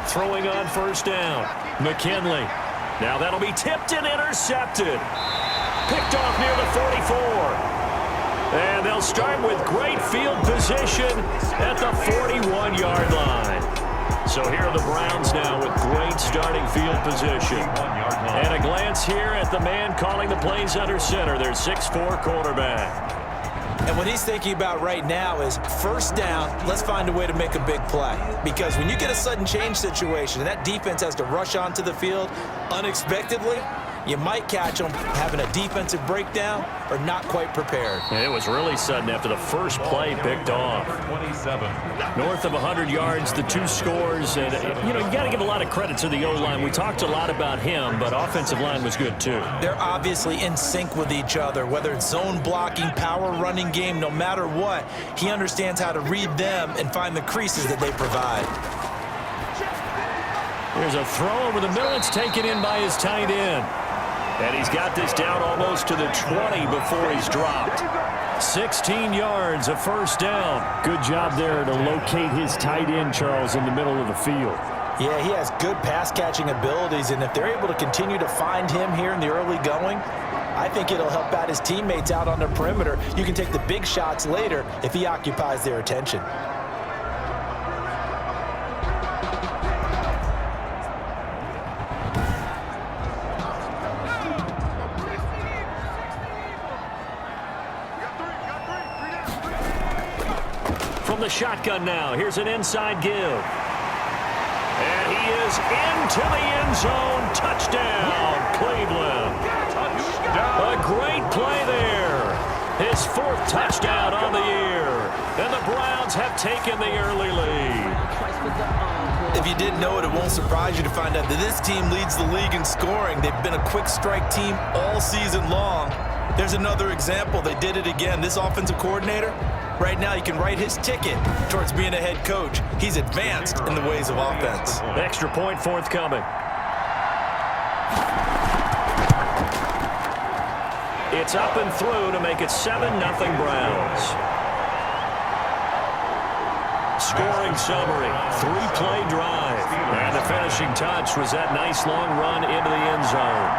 throwing on first down. McKinley. Now that'll be tipped and intercepted. Picked off near the 44. And they'll start with great field position at the 41-yard line. So here are the Browns now with great starting field position. And a glance here at the man calling the plays under center, their 6'4" quarterback. And what he's thinking about right now is first down, let's find a way to make a big play. Because when you get a sudden change situation and that defense has to rush onto the field unexpectedly, you might catch them having a defensive breakdown or not quite prepared. And it was really sudden after the first play picked off. 27. North of 100 yards, the two scores. And, you got to give a lot of credit to the O-line. We talked a lot about him, but offensive line was good too. They're obviously in sync with each other, whether it's zone blocking, power running game, no matter what. He understands how to read them and find the creases that they provide. There's a throw over the middle. It's taken in by his tight end. And he's got this down almost to the 20 before he's dropped. 16 yards, a first down. Good job there to locate his tight end, Charles, in the middle of the field. Yeah, he has good pass-catching abilities, and if they're able to continue to find him here in the early going, I think it'll help out his teammates out on the perimeter. You can take the big shots later if he occupies their attention. The shotgun now. Here's an inside give. And he is into the end zone. Touchdown, Cleveland. Touchdown. A great play there. His fourth touchdown on the year. And the Browns have taken the early lead. If you didn't know it, it won't surprise you to find out that this team leads the league in scoring. They've been a quick strike team all season long. There's another example. They did it again. This offensive coordinator, right now, he can write his ticket towards being a head coach. He's advanced in the ways of offense. Extra point forthcoming. It's up and through to make it 7-0 Browns. Scoring summary, 3-play drive. And the finishing touch was that nice long run into the end zone.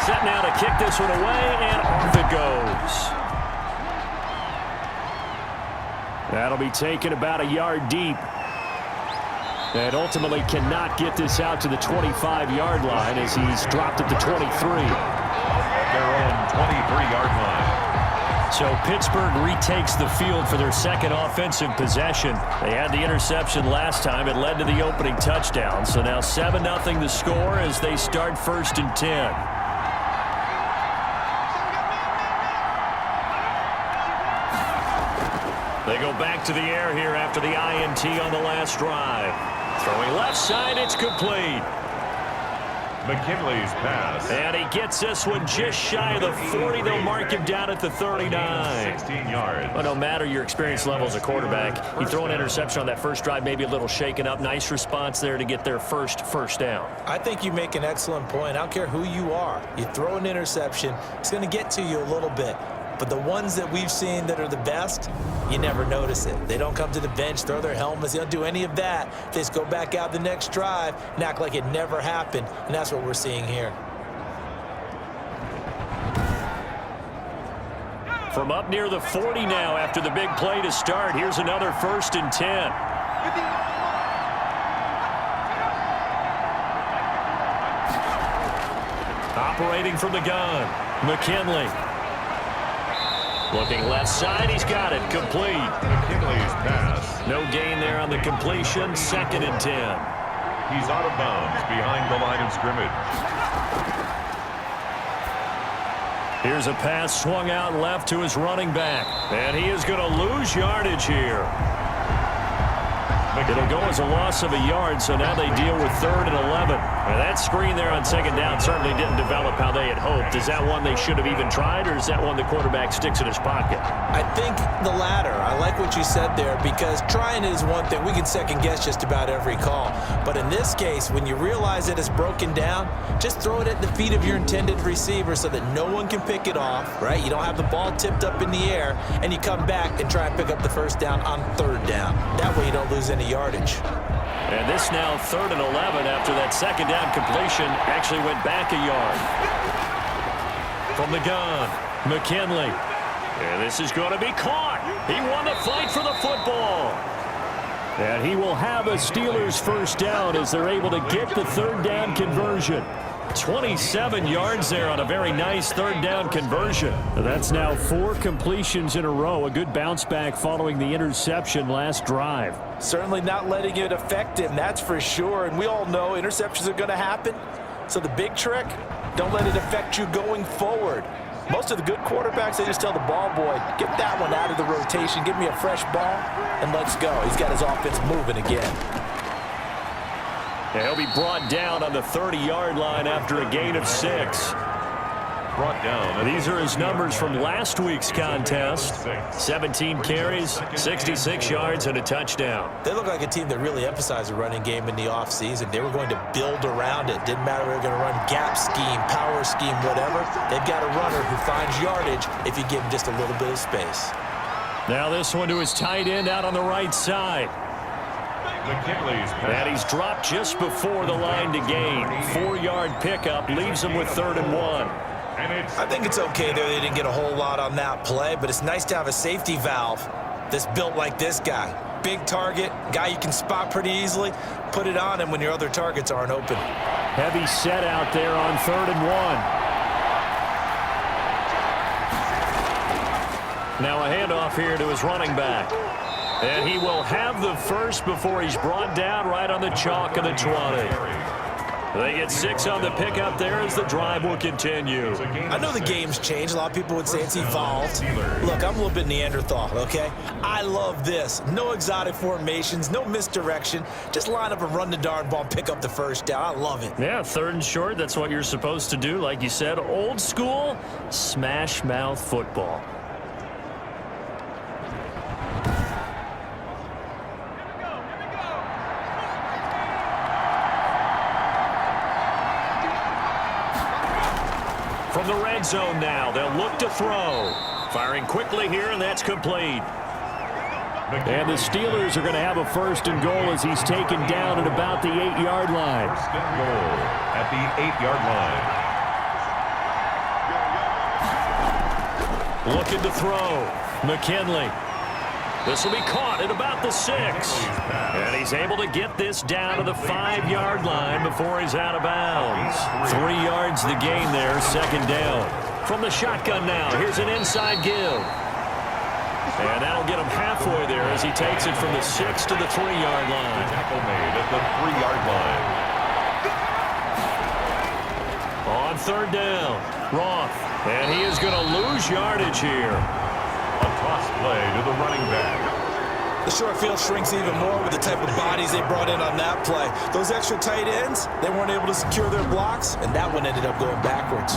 Set now to kick this one away, and off it goes. That'll be taken about a yard deep. And ultimately cannot get this out to the 25-yard line as he's dropped at the 23. Their own 23-yard line. So Pittsburgh retakes the field for their second offensive possession. They had the interception last time. It led to the opening touchdown. So now 7-0 the score as they start 1st and 10. They go back to the air here after the INT on the last drive. Throwing left side, it's complete. McKinley's pass. And he gets this one just shy of the 40. They'll mark him down at the 39. 16 yards. But no matter your experience level as a quarterback, you throw an interception on that first drive, maybe a little shaken up. Nice response there to get their first down. I think you make an excellent point. I don't care who you are. You throw an interception, it's going to get to you a little bit. But the ones that we've seen that are the best, you never notice it. They don't come to the bench, throw their helmets. They don't do any of that. They just go back out the next drive and act like it never happened. And that's what we're seeing here. From up near the 40 now after the big play to start. Here's another 1st and 10. Operating from the gun, McKinley. Looking left side, he's got it, complete. McKinley's pass. No gain there on the completion, 2nd and 10. He's out of bounds behind the line of scrimmage. Here's a pass swung out left to his running back. And he is going to lose yardage here. It'll go as a loss of a yard, so now they deal with 3rd and 11. Now that screen there on 2nd down certainly didn't develop how they had hoped. Is that one they should have even tried, or is that one the quarterback sticks in his pocket? I think the latter. I like what you said there, because trying is one thing. We can second-guess just about every call. But in this case, when you realize that it's broken down, just throw it at the feet of your intended receiver so that no one can pick it off, right? You don't have the ball tipped up in the air, and you come back and try and pick up the 1st down on 3rd down. That way you don't lose any yardage. And this now 3rd and 11 after that 2nd down completion actually went back a yard. From the gun, McKinley. And this is going to be caught. He won the fight for the football. And he will have a Steelers 1st down as they're able to get the 3rd down conversion. 27 yards there on a very nice 3rd down conversion. That's now 4 completions in a row. A good bounce back following the interception last drive. Certainly not letting it affect him, that's for sure. And we all know interceptions are going to happen. So the big trick, don't let it affect you going forward. Most of the good quarterbacks, they just tell the ball boy, get that one out of the rotation, give me a fresh ball, and let's go. He's got his offense moving again. He'll be brought down on the 30-yard line after a gain of 6. Brought down. These are his numbers from last week's contest. 17 carries, 66 yards, and a touchdown. They look like a team that really emphasized the running game in the offseason. They were going to build around it. Didn't matter if they were going to run gap scheme, power scheme, whatever. They've got a runner who finds yardage if you give him just a little bit of space. Now this one to his tight end out on the right side. And he's dropped just before the line to gain. 4-yard pickup leaves him with 3rd and 1. I think it's okay there. They didn't get a whole lot on that play, but it's nice to have a safety valve that's built like this guy. Big target, guy you can spot pretty easily. Put it on him when your other targets aren't open. Heavy set out there on 3rd and 1. Now a handoff here to his running back. And he will have the first before he's brought down right on the chalk of the 20. They get 6 on the pickup there as the drive will continue. I know the game's changed. A lot of people would say it's evolved. Look, I'm a little bit Neanderthal, okay? I love this. No exotic formations, no misdirection. Just line up and run the darn ball and pick up the 1st down. I love it. Yeah, 3rd and short, that's what you're supposed to do. Like you said, old school, smash mouth football. From the red zone now, they'll look to throw. Firing quickly here, and that's complete. And the Steelers are going to have a 1st and goal as he's taken down at about the 8-yard line. 1st and goal at the 8-yard line. Looking to throw. McKinley. This will be caught at about the 6. And he's able to get this down to the 5-yard line before he's out of bounds. 3 yards the gain there, 2nd down. From the shotgun now, here's an inside give. And that'll get him halfway there as he takes it from the 6 to the 3-yard line. Tackle made at the 3-yard line. On 3rd down, Roth. And he is going to lose yardage here. A toss play to the running back. The short field shrinks even more with the type of bodies they brought in on that play. Those extra tight ends, they weren't able to secure their blocks, and that one ended up going backwards.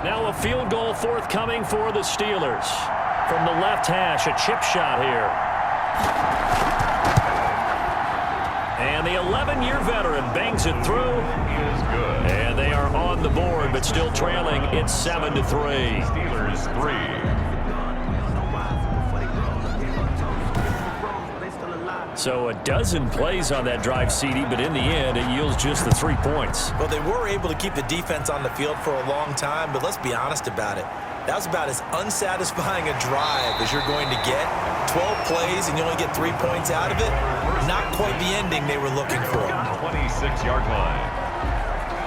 Now a field goal forthcoming for the Steelers. From the left hash, a chip shot here. And the 11-year veteran bangs it through. Is good. And they are on the board, but still trailing. It's 7-3. Steelers 3. So a dozen plays on that drive, CD, but in the end, it yields just the 3 points. Well, they were able to keep the defense on the field for a long time, but let's be honest about it. That was about as unsatisfying a drive as you're going to get. 12 plays and you only get 3 points out of it. Not quite the ending they were looking for. 26-yard line.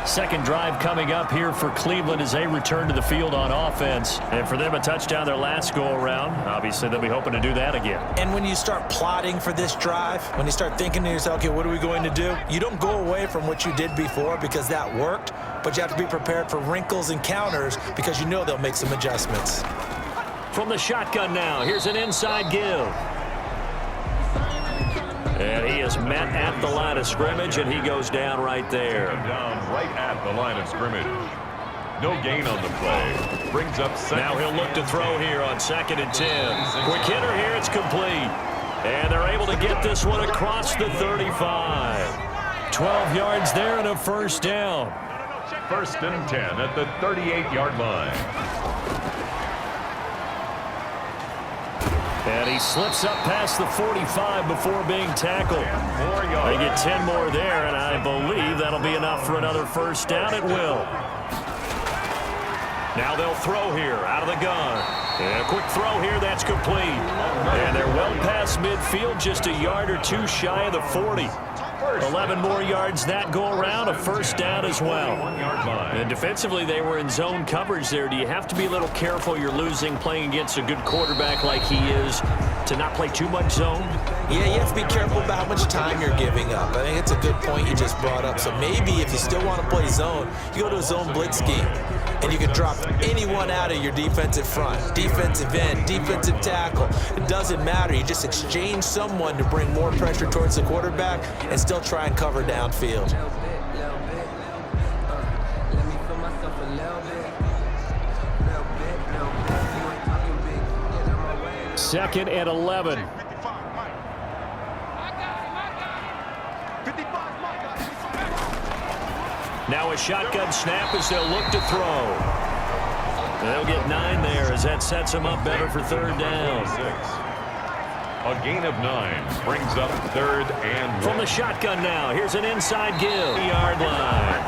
Second drive coming up here for Cleveland as they return to the field on offense. And for them, a touchdown their last go-around. Obviously, they'll be hoping to do that again. And when you start plotting for this drive, when you start thinking to yourself, okay, what are we going to do? You don't go away from what you did before because that worked, but you have to be prepared for wrinkles and counters because you know they'll make some adjustments. From the shotgun now, here's an inside give. And he is met at the line of scrimmage, and he goes down right there. Down right at the line of scrimmage. No gain on the play. Brings up second. Now he'll look to throw here on 2nd and 10. Quick hitter here, it's complete. And they're able to get this one across the 35. 12 yards there and a first down. 1st and 10 at the 38-yard line. And he slips up past the 45 before being tackled. They get 10 more there, and I believe that'll be enough for another first down. It will. Now they'll throw here out of the gun. And a quick throw here, that's complete. And they're well past midfield, just a yard or two shy of the 40. 11 more yards that go around, a first down as well. And defensively, they were in zone coverage there. Do you have to be a little careful you're losing playing against a good quarterback like he is to not play too much zone? Yeah, you have to be careful about how much time you're giving up. I think it's a good point you just brought up. So maybe if you still want to play zone, you go to a zone blitz scheme. And you can drop anyone out of your defensive front, defensive end, defensive tackle. It doesn't matter. You just exchange someone to bring more pressure towards the quarterback and still try and cover downfield. Second and 11. Now a shotgun snap as they'll look to throw. They'll get 9 there as that sets them up better for third down. A gain of 9 brings up 3rd and 1. From the shotgun now, here's an inside give. 3-yard line.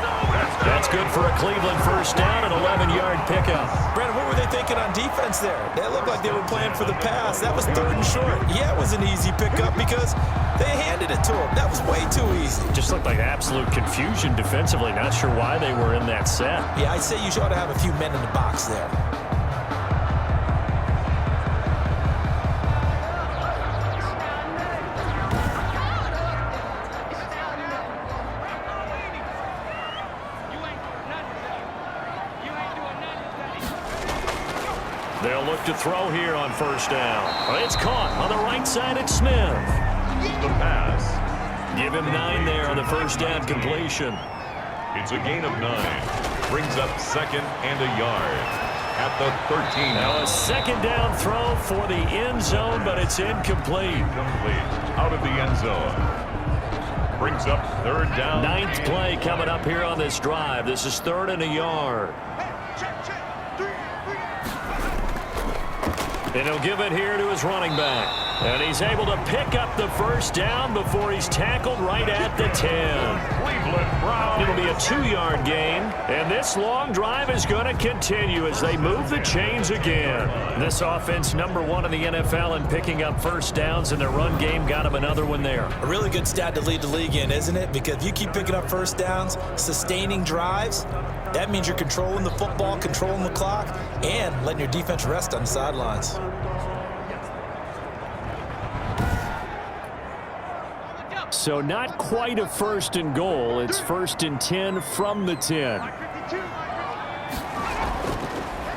That's good for a Cleveland first down, an 11-yard pickup. Brandon, what were they thinking on defense there? They looked like they were playing for the pass. That was 3rd and short. Yeah, it was an easy pickup because they handed it to him. That was way too easy. Just looked like absolute confusion defensively. Not sure why they were in that set. Yeah, I'd say you ought to have a few men in the box there. They'll look to throw here on first down. It's caught on the right side. It's Smith. The pass. Give him 9 there on the first down completion. It's a gain of 9. Brings up 2nd and a yard at the 13. Now a second down throw for the end zone, but it's incomplete. Complete out of the end zone. Brings up 3rd down. 9th play coming up here on this drive. This is 3rd and a yard. And he'll give it here to his running back. And he's able to pick up the first down before he's tackled right at the 10. Cleveland Browns. It'll be a 2-yard gain. And this long drive is going to continue as they move the chains again. This offense #1 in the NFL in picking up first downs, and their run game got him another one there. A really good stat to lead the league in, isn't it? Because if you keep picking up first downs, sustaining drives, that means you're controlling the football, controlling the clock, and letting your defense rest on the sidelines. So not quite a 1st and goal. It's 1st and 10 from the 10.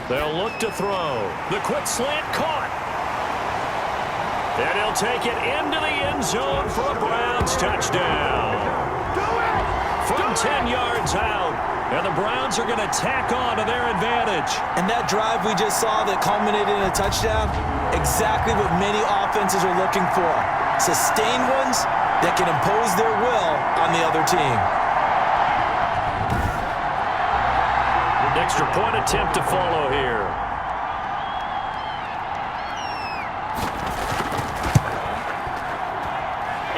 They'll look to throw. The quick slant caught. And he'll take it into the end zone for a Browns touchdown. From 10 yards out. And the Browns are going to tack on to their advantage. And that drive we just saw that culminated in a touchdown, exactly what many offenses are looking for. Sustained ones that can impose their will on the other team. An extra point attempt to follow here.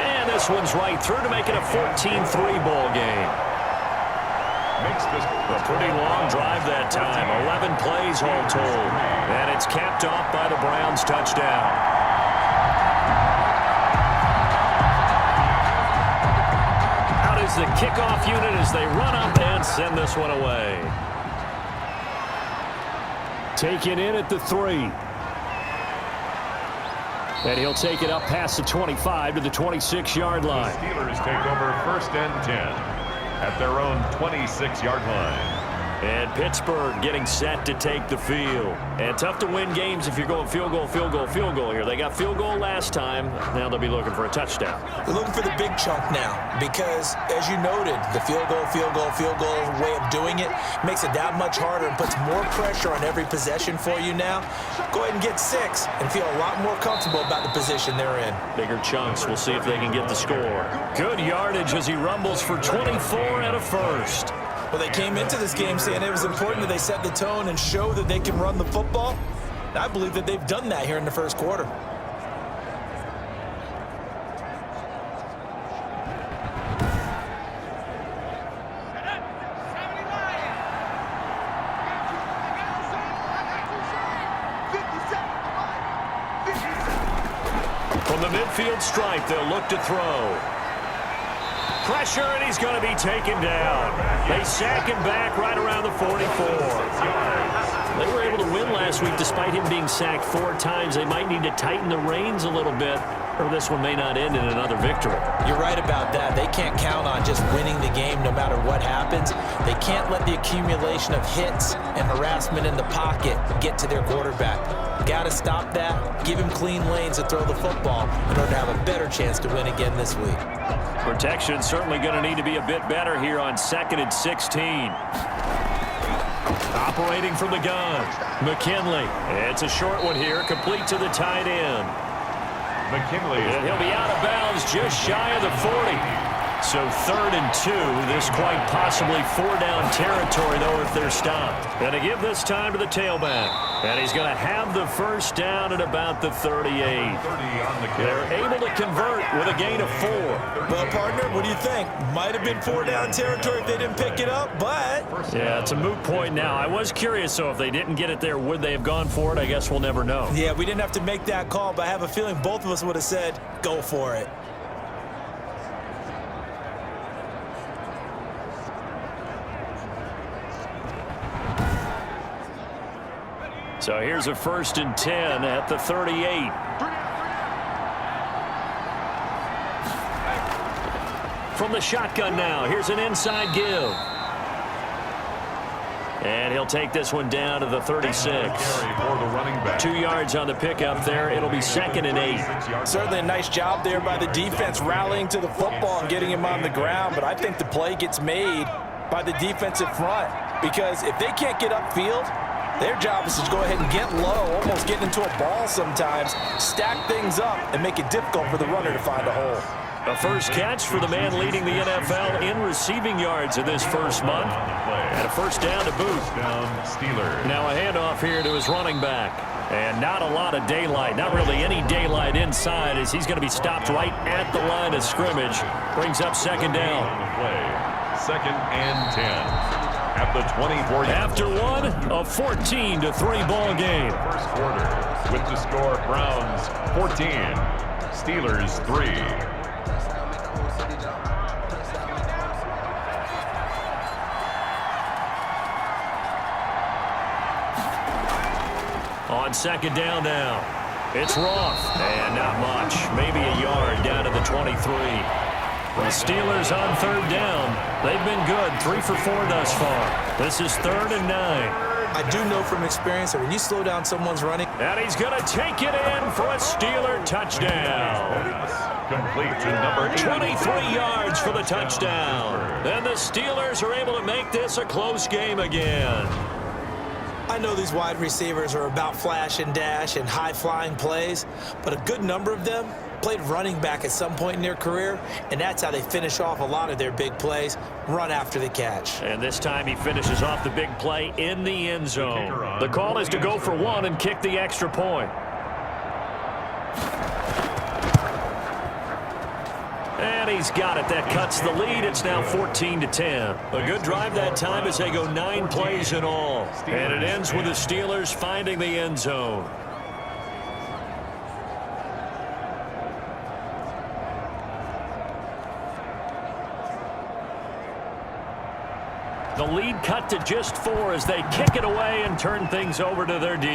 And this one's right through to make it a 14-3 ball game. Makes this A pretty long drive that time. 11 plays all told. And it's capped off by the Browns touchdown. the kickoff unit as they run up and send this one away. Taken in at the 3. And he'll take it up past the 25 to the 26-yard line. The Steelers take over 1st and 10 at their own 26-yard line. And Pittsburgh getting set to take the field. And tough to win games if you're going field goal, field goal, field goal here. They got field goal last time. Now they'll be looking for a touchdown. They're looking for the big chunk now because, as you noted, the field goal way of doing it makes it that much harder and puts more pressure on every possession for you now. Go ahead and get 6 and feel a lot more comfortable about the position they're in. Bigger chunks. We'll see if they can get the score. Good yardage as he rumbles for 24 and a first. Well, they came into this game saying it was important that they set the tone and show that they can run the football. I believe that they've done that here in the first quarter. From the midfield stripe, they'll look to throw. Pressure, and he's going to be taken down. They sack him back right around the 44. They were able to win last week despite him being sacked 4 times. They might need to tighten the reins a little bit, or this one may not end in another victory. You're right about that. They can't count on just winning the game no matter what happens. They can't let the accumulation of hits and harassment in the pocket get to their quarterback. Got to stop that, give him clean lanes to throw the football in order to have a better chance to win again this week. Protection certainly going to need to be a bit better here on 2nd and 16. Operating from the gun, McKinley. It's a short one here, complete to the tight end. McKinley. And he'll be out of bounds just shy of the 40. So 3rd and 2, this quite possibly 4-down territory, though, if they're stopped. And to give this time to the tailback. And he's going to have the first down at about the 38. They're able to convert with a gain of 4. Well, partner, what do you think? Might have been 4-down territory if they didn't pick it up, but... Yeah, it's a moot point now. I was curious, so if they didn't get it there, would they have gone for it? I guess we'll never know. Yeah, we didn't have to make that call, but I have a feeling both of us would have said, go for it. So here's a 1st and 10 at the 38. From the shotgun now, here's an inside give. And he'll take this one down to the 36. 2 yards on the pickup there. It'll be 2nd and 8. Certainly a nice job there by the defense rallying to the football and getting him on the ground, but I think the play gets made by the defensive front because if they can't get upfield, their job is to go ahead and get low, almost get into a ball sometimes, stack things up, and make it difficult for the runner to find a hole. A first catch for the man leading the NFL in receiving yards in this first month. And a first down to boot. Steelers. Now a handoff here to his running back. And not a lot of daylight, not really any daylight inside as he's going to be stopped right at the line of scrimmage. Brings up 2nd down. 2nd and 10. At the 24. After one, a 14-3 ball game. First quarter with the score Browns 14, Steelers 3. On 2nd down now. It's Roth. And not much. Maybe a yard down to the 23. The Steelers on 3rd down. They've been good. 3 for 4 thus far. This is 3rd and 9. I do know from experience that when you slow down someone's running. And he's going to take it in for a Steeler touchdown. Complete to number 23 yards for the touchdown. And the Steelers are able to make this a close game again. I know these wide receivers are about flash and dash and high-flying plays, but a good number of them played running back at some point in their career, and that's how they finish off a lot of their big plays, run after the catch. And this time he finishes off the big play in the end zone. The call is to go for 1 and kick the extra point. And he's got it. That cuts the lead. It's now 14-10. A good drive that time as they go 9 plays in all. And it ends with the Steelers finding the end zone. The lead cut to just 4 as they kick it away and turn things over to their D.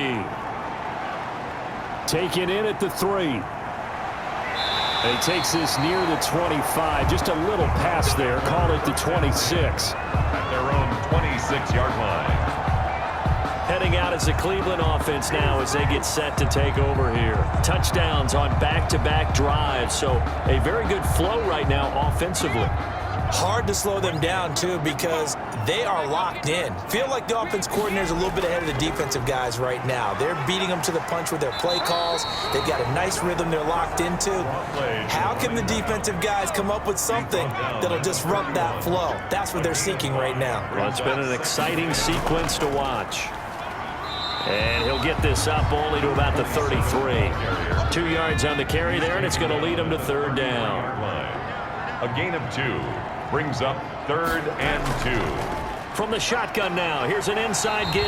Taken in at the 3. And he takes this near the 25. Just a little pass there. Call it the 26. At their own 26-yard line. Heading out as the Cleveland offense now as they get set to take over here. Touchdowns on back-to-back drives. So a very good flow right now offensively. Hard to slow them down, too, because they are locked in. Feel like the offense coordinator is a little bit ahead of the defensive guys right now. They're beating them to the punch with their play calls. They've got a nice rhythm they're locked into. How can the defensive guys come up with something that'll disrupt that flow? That's what they're seeking right now. Well, it's been an exciting sequence to watch. And he'll get this up only to about the 33. 2 yards on the carry there, and it's going to lead him to third down. A gain of 2 brings up 3rd and 2. From the shotgun now, here's an inside give.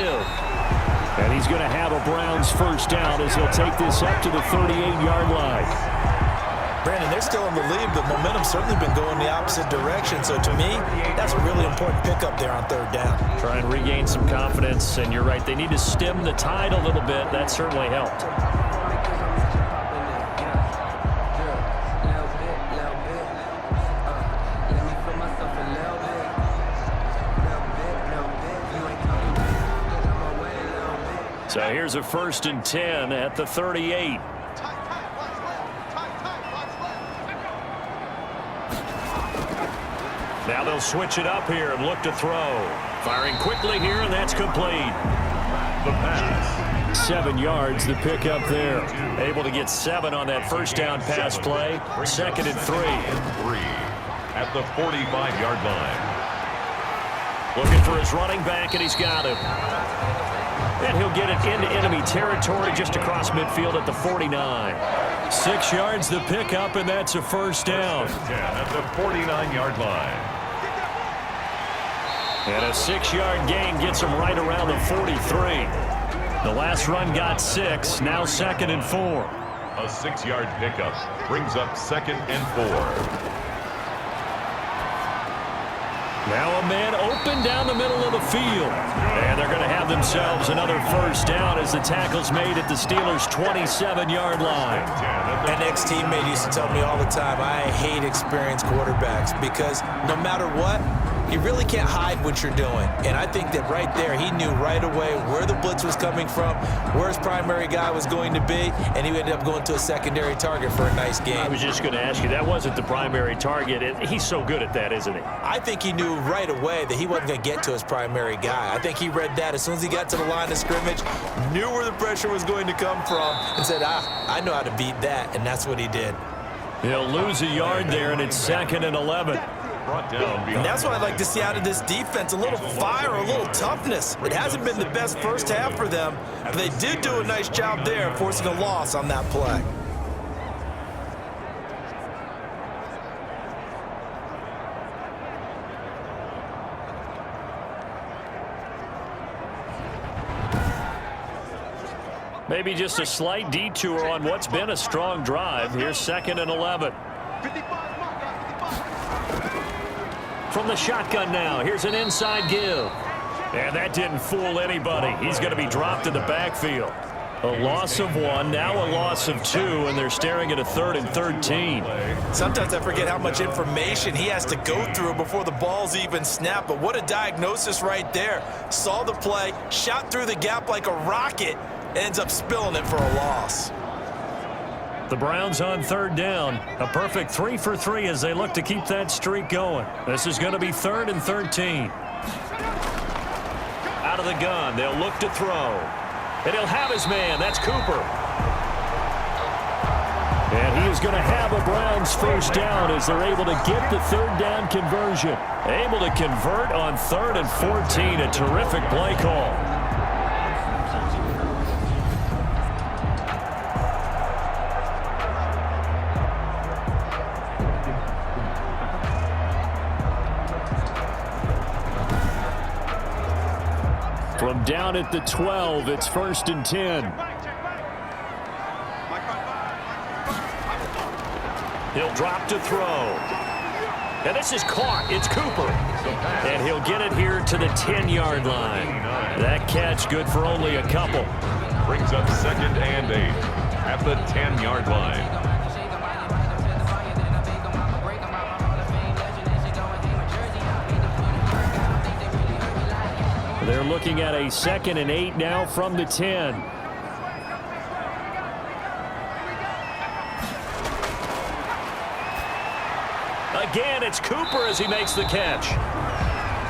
And he's going to have a Browns first down as he'll take this up to the 38-yard line. Brandon, they're still in the lead, but momentum's certainly been going the opposite direction. So to me, that's a really important pickup there on 3rd down. Try and regain some confidence, and you're right. They need to stem the tide a little bit. That certainly helped. So here's a 1st and 10 at the 38. Now they'll switch it up here and look to throw. Firing quickly here, and that's complete. The pass. 7 yards, the pickup there. Able to get 7 on that first down pass play. 2nd and 3. At the 45-yard line. Looking for his running back, and he's got him. And he'll get it into enemy territory just across midfield at the 49. 6 yards the pickup, and that's a first down. 10 at the 49-yard line. And a 6-yard gain gets him right around the 43. The last run got 6, now 2nd and 4. A 6-yard pickup brings up 2nd and 4. Now a man open down the middle of the field. And they're going to have themselves another first down as the tackle's made at the Steelers' 27-yard line. An ex-teammate used to tell me all the time, I hate experienced quarterbacks because no matter what, you really can't hide what you're doing. And I think that right there, he knew right away where the blitz was coming from, where his primary guy was going to be, and he ended up going to a secondary target for a nice game. I was just going to ask you, that wasn't the primary target. He's so good at that, isn't he? I think he knew right away that he wasn't going to get to his primary guy. I think he read that as soon as he got to the line of scrimmage, knew where the pressure was going to come from, and said, I know how to beat that, and that's what he did. He'll lose a yard there, and it's 2nd and 11. And that's what I'd like to see out of this defense, a little fire, a little toughness. It hasn't been the best first half for them, but they did do a nice job there, forcing a loss on that play. Maybe just a slight detour on what's been a strong drive. Here's 2nd and 11. From the shotgun now, here's an inside give. And that didn't fool anybody. He's going to be dropped in the backfield. A loss of 1, now a loss of 2, and they're staring at a 3rd and 13. Sometimes I forget how much information he has to go through before the ball's even snapped, but what a diagnosis right there. Saw the play, shot through the gap like a rocket, ends up spilling it for a loss. The Browns on 3rd down. A perfect 3 for 3 as they look to keep that streak going. This is going to be 3rd and 13. Out of the gun, they'll look to throw. And he'll have his man. That's Cooper. And he is going to have a Browns first down as they're able to get the 3rd down conversion. Able to convert on 3rd and 14. A terrific play call. From down at the 12, it's 1st and 10. He'll drop to throw. And this is caught. It's Cooper. And he'll get it here to the 10-yard line. That catch good for only a couple. Brings up 2nd and 8 at the 10-yard line. They're looking at a 2nd and 8 now from the 10. Again, it's Cooper as he makes the catch.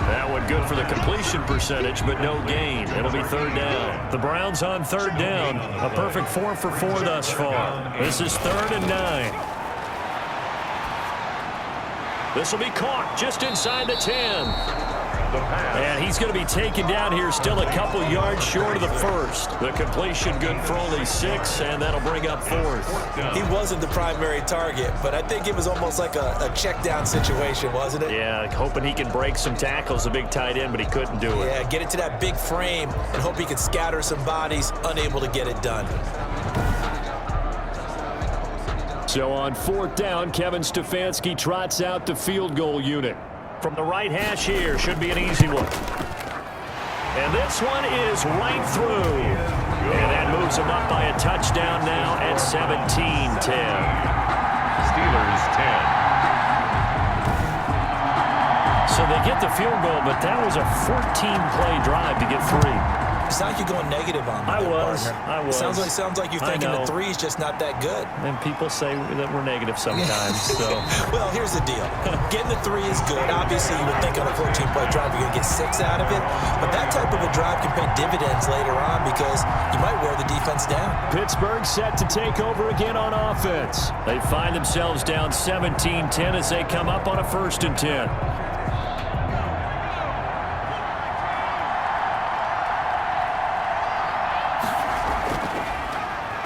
That one good for the completion percentage, but no gain. It'll be 3rd down. The Browns on 3rd down. A perfect 4 for 4 thus far. This is 3rd and 9. This will be caught just inside the 10. And he's going to be taken down here, still a couple yards short of the first. The completion good for only 6, and that'll bring up 4th. He wasn't the primary target, but I think it was almost like a check down situation, wasn't it? Yeah, hoping he can break some tackles, a big tight end, but he couldn't do it. Yeah, get it to that big frame and hope he can scatter some bodies, unable to get it done. So on 4th down, Kevin Stefanski trots out the field goal unit. From the right hash here, should be an easy one. And this one is right through. And that moves him up by a touchdown now at 17-10. Steelers 10. So they get the field goal, but that was a 14-play drive to get 3. It's not like you're going negative on me. I was. Sounds like you're thinking the 3 is just not that good. And people say that we're negative sometimes. So. Well, here's the deal. Getting the 3 is good. Obviously, you would think on a 14-play drive you're going to get 6 out of it. But that type of a drive can pay dividends later on because you might wear the defense down. Pittsburgh set to take over again on offense. They find themselves down 17-10 as they come up on a 1st and 10.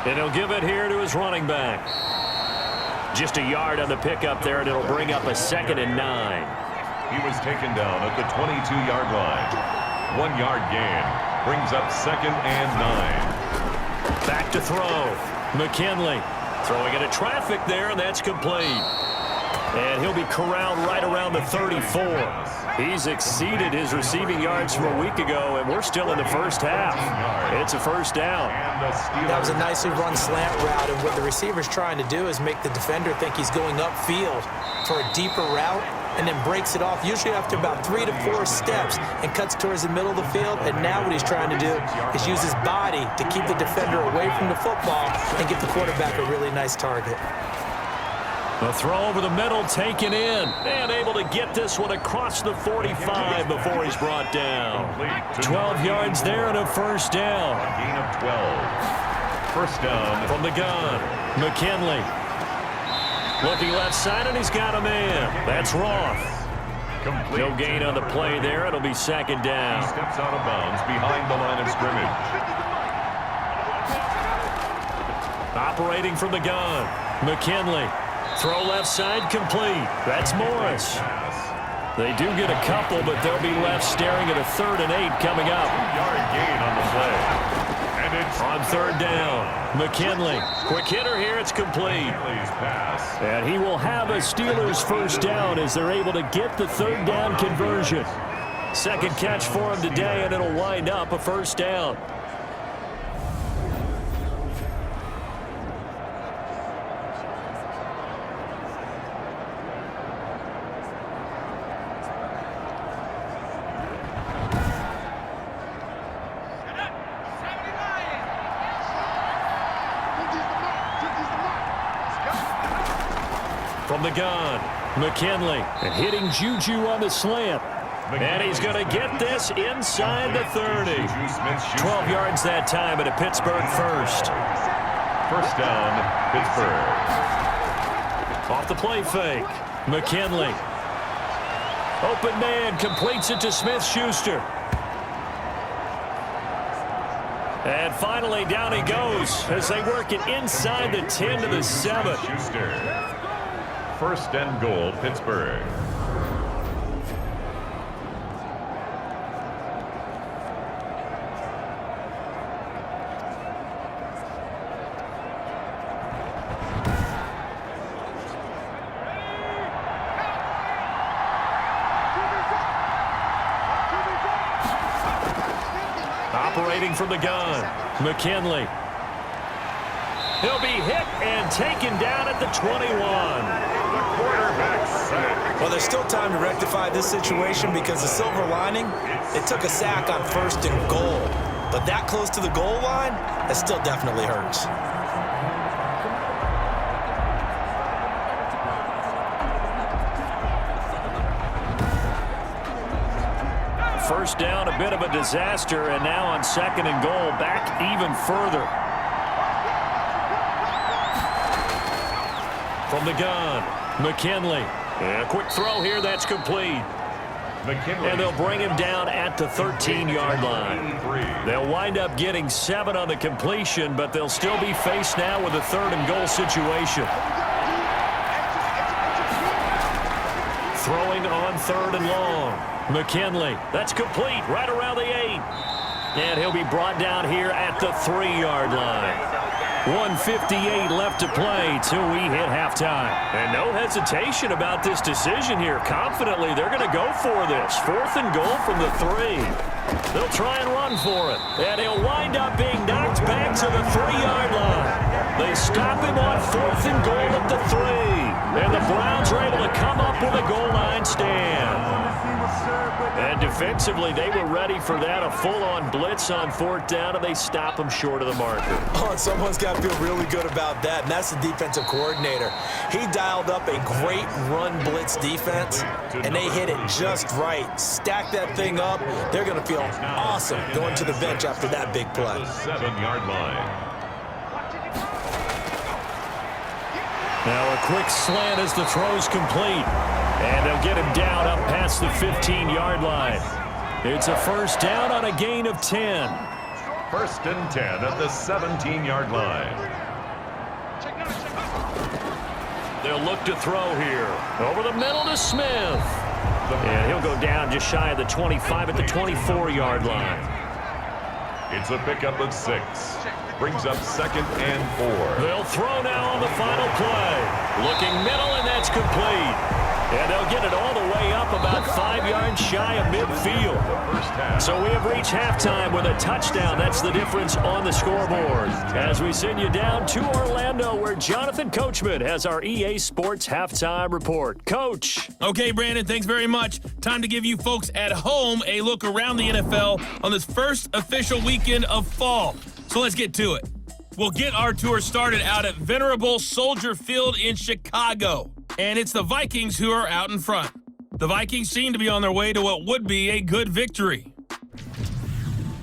And he'll give it here to his running back. Just a yard on the pickup there, and it'll bring up a 2nd and 9. He was taken down at the 22-yard line. 1-yard gain. Brings up 2nd and 9. Back to throw. McKinley throwing into traffic there, and that's complete. And he'll be corralled right around the 34. He's exceeded his receiving yards from a week ago, and we're still in the first half. It's a 1st down. That was a nicely run slant route, and what the receiver's trying to do is make the defender think he's going upfield for a deeper route and then breaks it off, usually after about 3 to 4 steps, and cuts towards the middle of the field. And now what he's trying to do is use his body to keep the defender away from the football and get the quarterback a really nice target. The throw over the middle taken in, and able to get this one across the 45 before he's brought down. 12 yards there and a 1st down. Gain of 12. 1st down. From the gun, McKinley. Looking left side, and he's got a man. That's Roth. No gain on the play there. It'll be 2nd down. He steps out of bounds behind the line of scrimmage. Operating from the gun, McKinley. Throw left side complete. That's Morris. They do get a couple, but they'll be left staring at a 3rd and 8 coming up. 2-yard gain on the play. And it's on 3rd down. McKinley. Quick hitter here. It's complete. And he will have a Steelers 1st down as they're able to get the 3rd down conversion. 2nd catch for him today, and it'll wind up a 1st down. From the gun, McKinley, and hitting Juju on the slant. And he's going to get this inside the 30. 12 yards that time, and a Pittsburgh 1st. 1st down, Pittsburgh. Off the play fake, McKinley. Open man, completes it to Smith-Schuster. And finally, down he goes as they work it inside the 10 to the 7. Schuster. 1st and goal, Pittsburgh. Operating from the gun, McKinley. He'll be hit and taken down at the 21. The quarterback sack. Well, there's still time to rectify this situation because the silver lining, it took a sack on 1st and goal. But that close to the goal line, that still definitely hurts. First down, a bit of a disaster, and now on 2nd and goal, back even further. From the gun, McKinley. And a quick throw here that's complete. McKinley. And they'll bring him down at the 13-yard line. They'll wind up getting 7 on the completion, but they'll still be faced now with a 3rd and goal situation. Throwing on 3rd and long. McKinley, that's complete, right around the 8. And he'll be brought down here at the 3-yard line. 1:58 left to play till we hit halftime. And no hesitation about this decision here. Confidently, they're going to go for this. 4th and goal from the 3. They'll try and run for it. And he'll wind up being knocked back to the 3-yard line. They stop him on 4th and goal at the 3. And the Browns are able to come up with a goal line stand. And defensively, they were ready for that. A full-on blitz on 4th down, and they stop them short of the marker. Oh, and someone's got to feel really good about that, and that's the defensive coordinator. He dialed up a great run blitz defense, and they hit it just right. Stack that thing up. They're going to feel awesome going to the bench after that big play. The 7-yard line. Now a quick slant as the throw's complete. And they'll get him down up past the 15-yard line. It's a first down on a gain of 10. 1st and 10 at the 17-yard line. They'll look to throw here. Over the middle to Smith. And he'll go down just shy of the 25 at the 24-yard line. It's a pickup of 6. Brings up 2nd and 4. They'll throw now on the final play. Looking middle, and that's complete. And they'll get it all the way up about 5 yards shy of midfield. So we have reached halftime with a touchdown. That's the difference on the scoreboard. As we send you down to Orlando, where Jonathan Coachman has our EA Sports halftime report. Coach. Okay, Brandon, thanks very much. Time to give you folks at home a look around the NFL on this first official weekend of fall. So let's get to it. We'll get our tour started out at Venerable Soldier Field in Chicago. And it's the Vikings who are out in front. The Vikings seem to be on their way to what would be a good victory.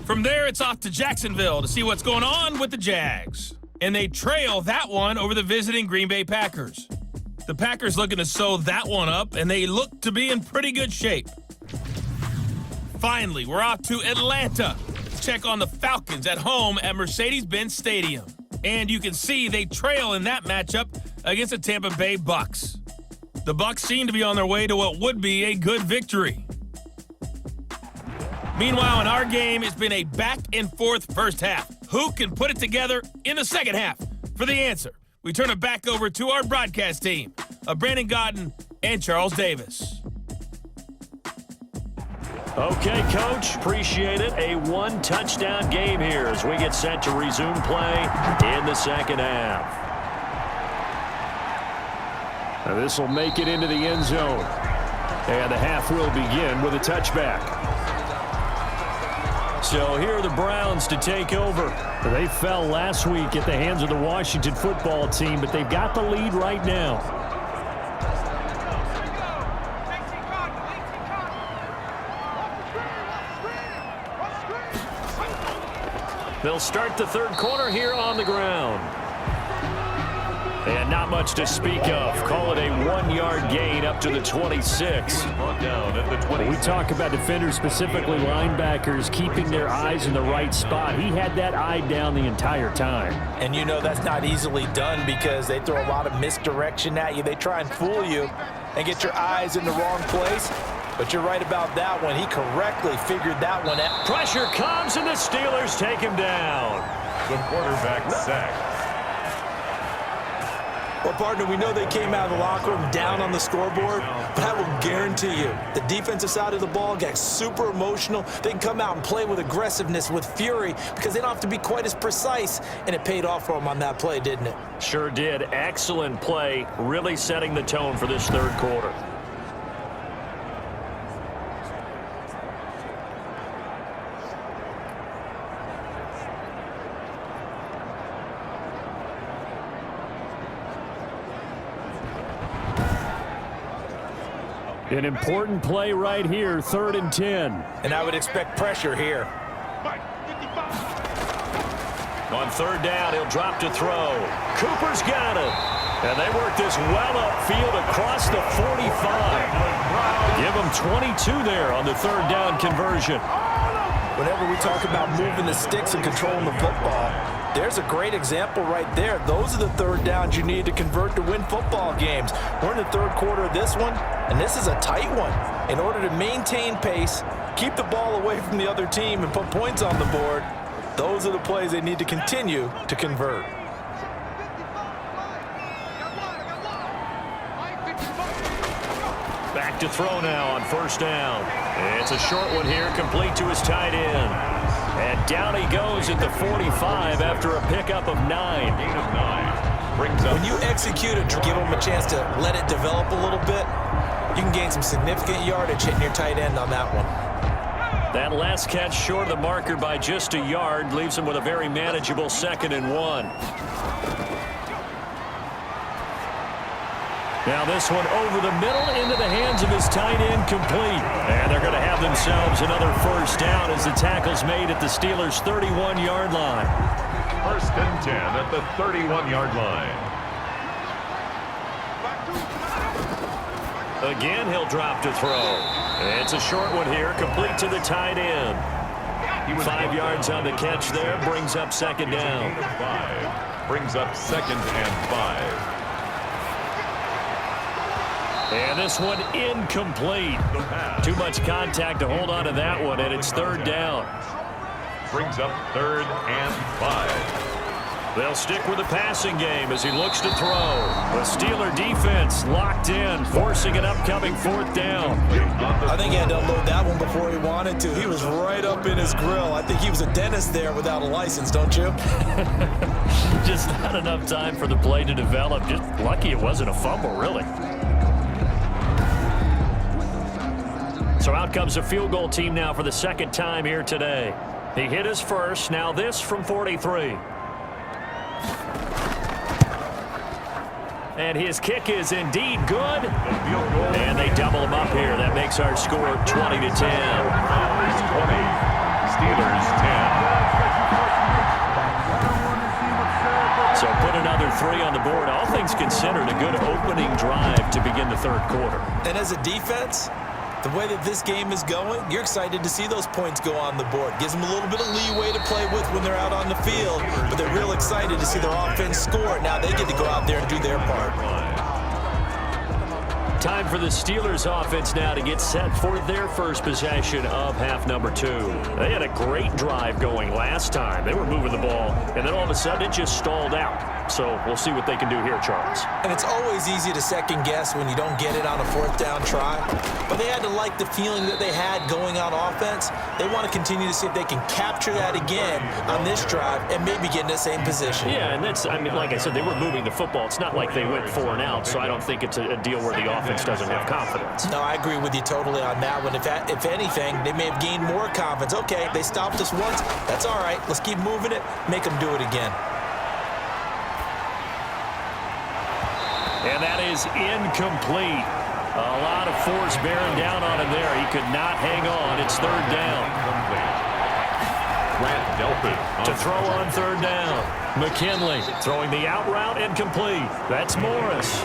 From there, it's off to Jacksonville to see what's going on with the Jags. And they trail that one over the visiting Green Bay Packers. The Packers looking to sew that one up, and they look to be in pretty good shape. Finally, we're off to Atlanta to check on the Falcons at home at Mercedes-Benz Stadium. And you can see they trail in that matchup against the Tampa Bay Bucks. The Bucks seem to be on their way to what would be a good victory. Meanwhile, in our game, it's been a back-and-forth first half. Who can put it together in the second half? For the answer, we turn it back over to our broadcast team of Brandon Godden and Charles Davis. Okay, Coach, appreciate it. A one-touchdown game here as we get set to resume play in the second half. Now this will make it into the end zone. And the half will begin with a touchback. So here are the Browns to take over. They fell last week at the hands of the Washington football team, but they've got the lead right now. They'll start the third quarter here on the ground. And not much to speak of. Call it a 1-yard gain up to the 26. We talk about defenders, specifically linebackers, keeping their eyes in the right spot. He had that eye down the entire time. And you know that's not easily done because they throw a lot of misdirection at you. They try and fool you and get your eyes in the wrong place. But you're right about that one. He correctly figured that one out. Pressure comes, and the Steelers take him down. The quarterback sacked. Well, partner, we know they came out of the locker room down on the scoreboard, but I will guarantee you the defensive side of the ball got super emotional. They can come out and play with aggressiveness, with fury, because they don't have to be quite as precise, and it paid off for them on that play, didn't it? Sure did. Excellent play, really setting the tone for this third quarter. An important play right here, 3rd and 10. And I would expect pressure here. On 3rd down, he'll drop to throw. Cooper's got it. And they work this well upfield across the 45. Give them 22 there on the 3rd down conversion. Whenever we talk about moving the sticks and controlling the football, there's a great example right there. Those are the 3rd downs you need to convert to win football games. We're in the 3rd quarter of this one, and this is a tight one. In order to maintain pace, keep the ball away from the other team, and put points on the board, those are the plays they need to continue to convert. Back to throw now on 1st down. It's a short one here, complete to his tight end. And down he goes at the 45 after a pickup of 9. Gain of 9. Brings up. When you execute it, give them a chance to let it develop a little bit, you can gain some significant yardage hitting your tight end on that one. That last catch short of the marker by just a yard leaves him with a very manageable 2nd and 1. Now this one over the middle into the hands of his tight end, complete. And they're going to have themselves another 1st down as the tackle's made at the Steelers' 31-yard line. 1st and 10 at the 31-yard line. Again, he'll drop to throw. It's a short one here, complete to the tight end. 5 yards on the catch there, brings up 2nd down. 5. Brings up 2nd and 5. And this one incomplete. Too much contact to hold on to that one, and it's 3rd down. Brings up 3rd and 5. They'll stick with the passing game as he looks to throw. The Steeler defense locked in, forcing an upcoming 4th down. I think he had to unload that one before he wanted to. He was right up in his grill. I think he was a dentist there without a license, don't you? Just not enough time for the play to develop. Just lucky it wasn't a fumble, really. So out comes a field goal team now for the 2nd time here today. He hit his first, now this from 43. And his kick is indeed good. And they double him up here. That makes our score 20-10. Steelers 10. So put another 3 on the board. All things considered, a good opening drive to begin the 3rd quarter. And as a defense, the way that this game is going, you're excited to see those points go on the board. Gives them a little bit of leeway to play with when they're out on the field, but they're real excited to see their offense score. Now they get to go out there and do their part. Time for the Steelers offense now to get set for their first possession of half number 2. They had a great drive going last time. They were moving the ball, and then all of a sudden it just stalled out. So we'll see what they can do here, Charles. And it's always easy to second guess when you don't get it on a 4th down try. But they had to like the feeling that they had going on offense. They want to continue to see if they can capture that again on this drive and maybe get in the same position. Yeah, and that's, I mean, like I said, they were moving the football. It's not like they went 4 and out, so I don't think it's a deal where the offense doesn't have confidence. No, I agree with you totally on that one. If anything, they may have gained more confidence. Okay, they stopped us once. That's all right. Let's keep moving it. Make them do it again. And that is incomplete. A lot of force bearing down on him there. He could not hang on. It's 3rd down. To throw on 3rd down. McKinley throwing the out route and complete. That's Morris.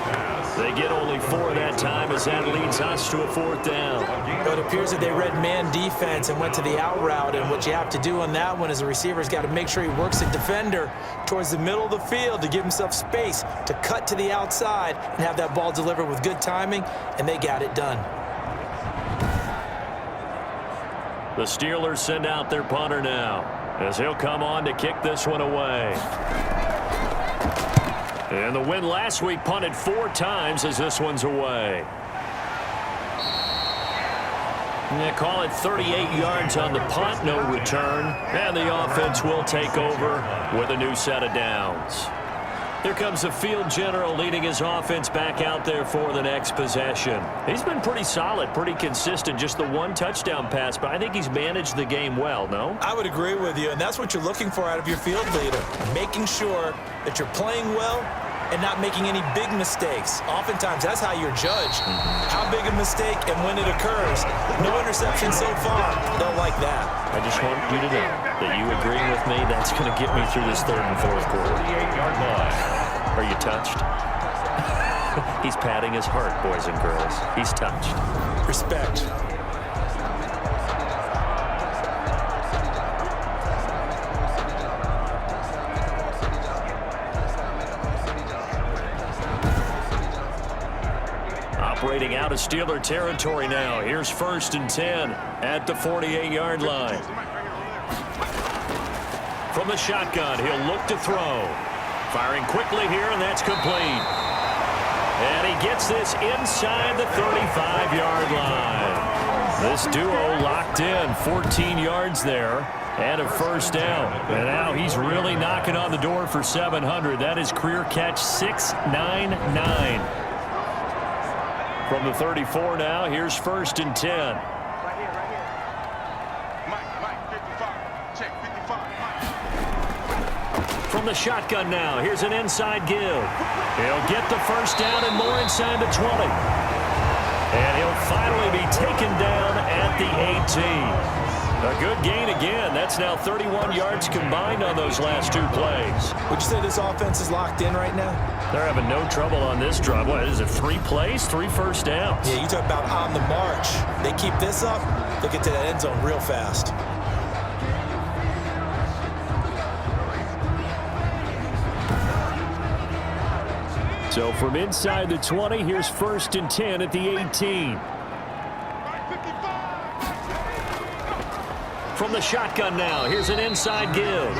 They get only 4 that time as that leads us to a 4th down. But it appears that they read man defense and went to the out route. And what you have to do on that one is the receiver's got to make sure he works the defender towards the middle of the field to give himself space to cut to the outside and have that ball delivered with good timing. And they got it done. The Steelers send out their punter now as he'll come on to kick this one away. And the win last week punted 4 times as this one's away. Yeah, call it 38 yards on the punt, no return. And the offense will take over with a new set of downs. Here comes the field general leading his offense back out there for the next possession. He's been pretty solid, pretty consistent, just the 1 touchdown pass, but I think he's managed the game well, no? I would agree with you, and that's what you're looking for out of your field leader, making sure that you're playing well and not making any big mistakes. Oftentimes, that's how you're judged. How big a mistake and when it occurs. No interception so far. Don't like that. I just want you to know that you agreeing with me, that's going to get me through this 3rd and 4th quarter. 48-yard line. Are you touched? He's patting his heart, boys and girls. He's touched. Respect. Operating out of Steeler territory now. Here's 1st and 10 at the 48-yard line. From the shotgun, he'll look to throw. Firing quickly here, and that's complete. And he gets this inside the 35-yard line. This duo locked in, 14 yards there, and a 1st down. And now he's really knocking on the door for 700. That is career catch 699. From the 34 now, here's 1st and 10. From the shotgun now, here's an inside give. He'll get the 1st down and more inside the 20. And he'll finally be taken down at the 18. A good gain again. That's now 31 yards combined on those last 2 plays. Would you say this offense is locked in right now? They're having no trouble on this drive. What is it, 3 plays, 3 first downs? Yeah, you talk about on the march. They keep this up, they'll get to that end zone real fast. So from inside the 20, here's 1st and 10 at the 18. From the shotgun now, here's an inside give.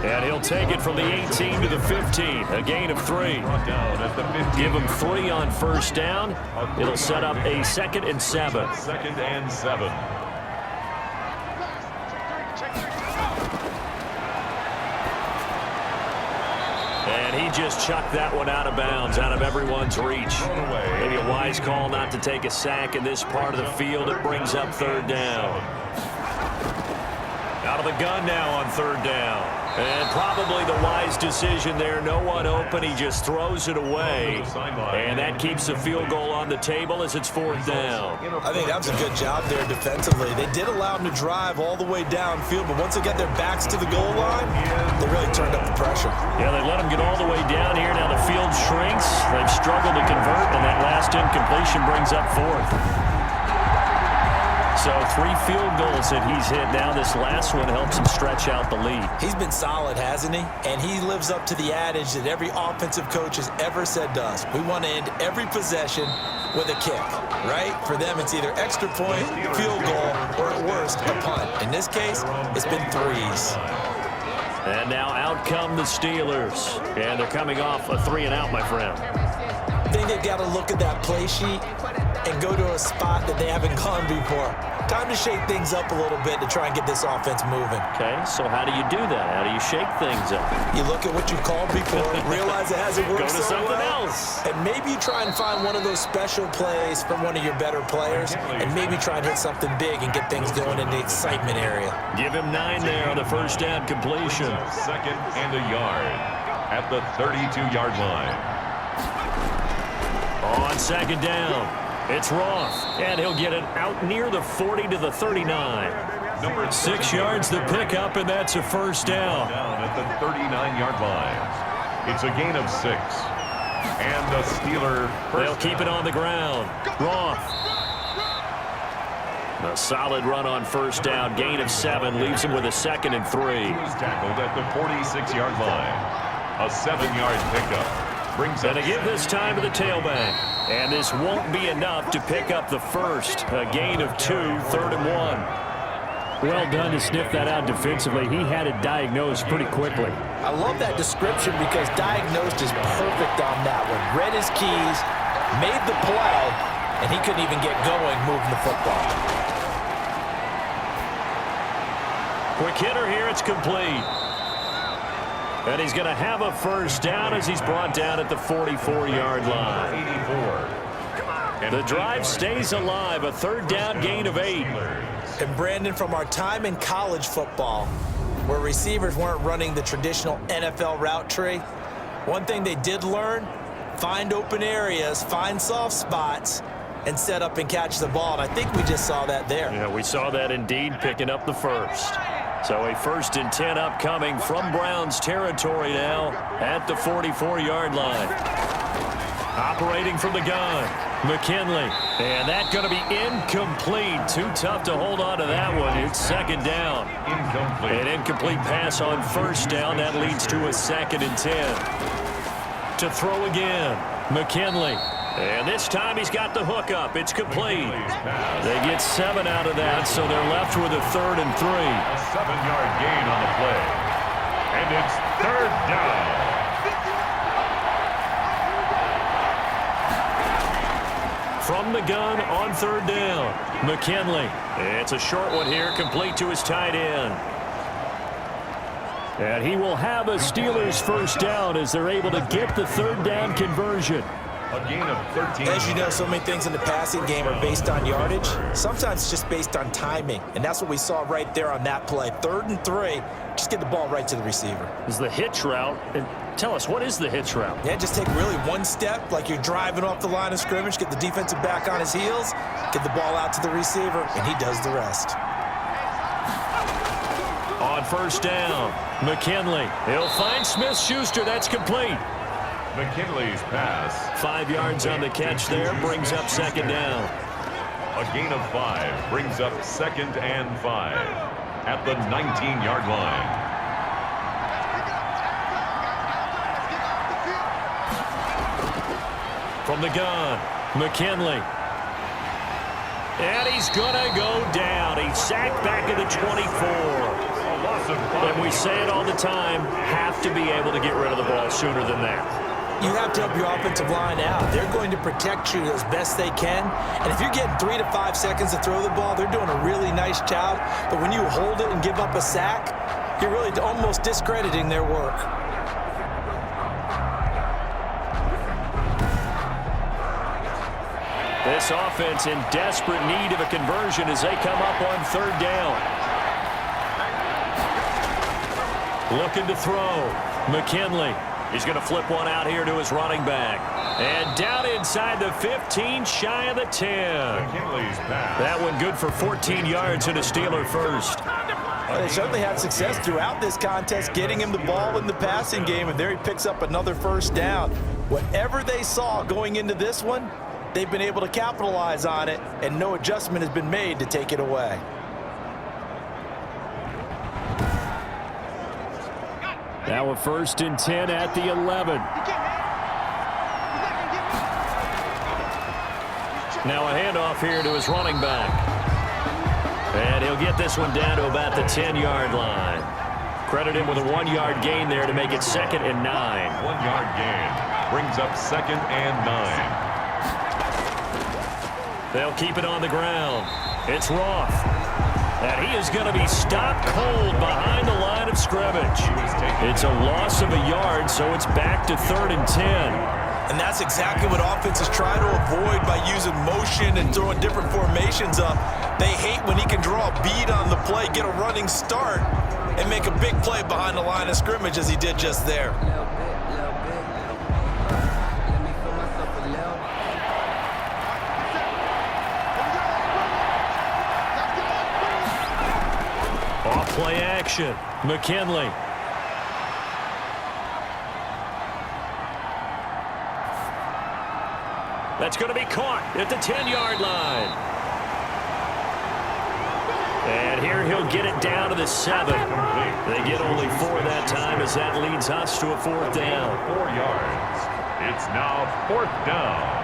And he'll take it from the 18 to the 15, a gain of 3. Give him 3 on 1st down. It'll set up a 2nd and 7. 2nd and 7. And he just chucked that one out of bounds, out of everyone's reach. Maybe a wise call not to take a sack in this part of the field. It brings up 3rd down. Out of the gun now on 3rd down. And probably the wise decision there. No one open. He just throws it away. And that keeps the field goal on the table as it's 4th down. I think that was a good job there defensively. They did allow them to drive all the way downfield, but once they got their backs to the goal line, they really turned up the pressure. Yeah, they let them get all the way down here. Now the field shrinks. They've struggled to convert, and that last incompletion brings up 4th. So 3 field goals that he's hit now. This last one helps him stretch out the lead. He's been solid, hasn't he? And he lives up to the adage that every offensive coach has ever said to us. We want to end every possession with a kick, right? For them, it's either extra point, field goal, or at worst, a punt. In this case, it's been 3s. And now out come the Steelers. And they're coming off a 3 and out, my friend. I think they've got to look at that play sheet and go to a spot that they haven't gone before. Time to shake things up a little bit to try and get this offense moving. Okay, so how do you do that? How do you shake things up? You look at what you've called before, realize it hasn't worked Go to so something well, else. and maybe you try and find one of those special plays from one of your better players, and maybe try and hit something big and get things going in the excitement area. Give him 9 there on the 1st down completion. 2nd and a yard at the 32-yard line. On 2nd down, it's Roth, and he'll get it out near the 40 to the 39. 6 yards the pickup, and that's a 1st down. Down at the 39-yard line. It's a gain of 6. And the Steeler They'll keep it on the ground. Roth. A solid run on 1st down. Gain of 7 leaves him with a 2nd and 3. He was tackled at the 46-yard line. A 7-yard pickup. Brings And to give this time to the tailback. And this won't be enough to pick up the 1st. A gain of 2, 3rd and 1. Well done to sniff that out defensively. He had it diagnosed pretty quickly. I love that description because diagnosed is perfect on that one. Read his keys, made the play, and he couldn't even get going moving the football. Quick hitter here, it's complete. And he's going to have a first down as he's brought down at the 44-yard line. 84. The drive stays alive, a third down gain of 8. And Brandon, from our time in college football, where receivers weren't running the traditional NFL route tree, one thing they did learn, find open areas, find soft spots, and set up and catch the ball. And I think we just saw that there. Yeah, we saw that indeed, picking up the first. So a 1st and 10 upcoming from Browns territory now at the 44-yard line. Operating from the gun, McKinley. And that's going to be incomplete. Too tough to hold on to that one. It's second down. Incomplete. An incomplete pass on first down. That leads to a 2nd and 10. To throw again, McKinley. And this time he's got the hook up. It's complete. They get 7 out of that, so they're left with a 3rd and 3. A 7-yard gain on the play. And it's 3rd down. From the gun on 3rd down, McKinley. It's a short one here, complete to his tight end. And he will have a Steelers first down as they're able to get the 3rd down conversion. A gain of 13. As you know, so many things in the passing game are based on yardage. Sometimes it's just based on timing. And that's what we saw right there on that play. 3rd and 3, just get the ball right to the receiver. Is the hitch route. And tell us, what is the hitch route? Yeah, just take really one step, like you're driving off the line of scrimmage, get the defensive back on his heels, get the ball out to the receiver, and he does the rest. On first down, McKinley. He'll find Smith-Schuster. That's complete. McKinley's pass. 5 yards on the catch there, brings up 2nd down. A gain of 5 brings up 2nd and 5 at the 19-yard line. From the gun, McKinley. And he's going to go down. He's sacked back at the 24. And we say it all the time, have to be able to get rid of the ball sooner than that. You have to help your offensive line out. They're going to protect you as best they can. And if you're getting 3 to 5 seconds to throw the ball, they're doing a really nice job. But when you hold it and give up a sack, you're really almost discrediting their work. This offense in desperate need of a conversion as they come up on 3rd down. Looking to throw. McKinley. He's going to flip one out here to his running back. And down inside the 15, shy of the 10. McKinley's pass. That one good for 14 yards and a Steeler first. They certainly had success throughout this contest, getting him the ball in the passing game, and there he picks up another first down. Whatever they saw going into this one, they've been able to capitalize on it, and no adjustment has been made to take it away. Now a 1st and 10 at the 11. Now a handoff here to his running back. And he'll get this one down to about the 10-yard line. Credit him with a 1-yard gain there to make it 2nd and 9. 1-yard gain brings up 2nd and 9. They'll keep it on the ground. It's Roth. And he is going to be stopped cold behind the line of scrimmage. It's a loss of a yard, so it's back to 3rd and 10. And that's exactly what offenses try to avoid by using motion and throwing different formations up. They hate when he can draw a bead on the play, get a running start, and make a big play behind the line of scrimmage as he did just there. Play action. McKinley. That's going to be caught at the 10-yard line. And here he'll get it down to the 7. They get only 4 that time as that leads us to a 4th down. 4 yards. It's now 4th down.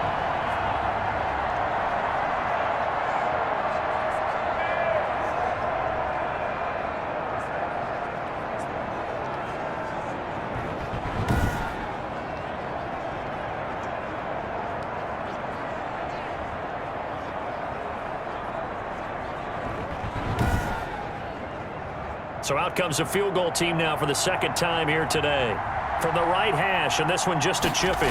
So out comes a field goal team now for the second time here today. From the right hash, and this one just a chippy.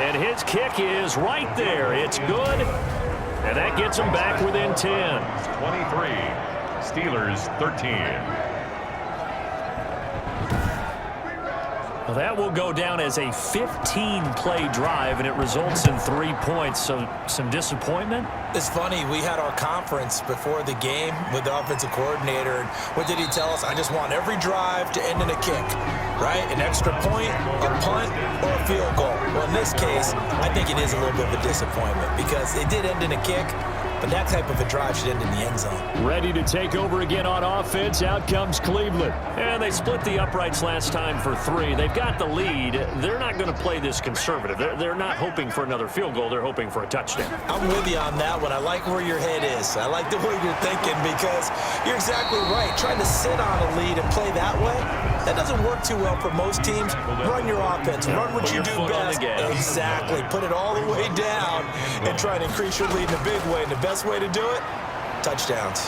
And his kick is right there. It's good. And that gets him back within 10. 23. Steelers 13. Well, that will go down as a 15-play drive, and it results in 3 points. So some disappointment? It's funny, we had our conference before the game with the offensive coordinator, and what did he tell us? I just want every drive to end in a kick, right? An extra point, a punt, or a field goal. Well, in this case, I think it is a little bit of a disappointment because it did end in a kick, but that type of a drive should end in the end zone. Ready to take over again on offense. Out comes Cleveland. And they split the uprights last time for 3. They've got the lead. They're not going to play this conservative. They're not hoping for another field goal. They're hoping for a touchdown. I'm with you on that one. I like where your head is. I like the way you're thinking because you're exactly right. Trying to sit on a lead and play that way, that doesn't work too well for most teams. Run your offense. Run what you do best. Exactly. Put it all the way down and try to increase your lead in a big way. And the best way to do it, touchdowns.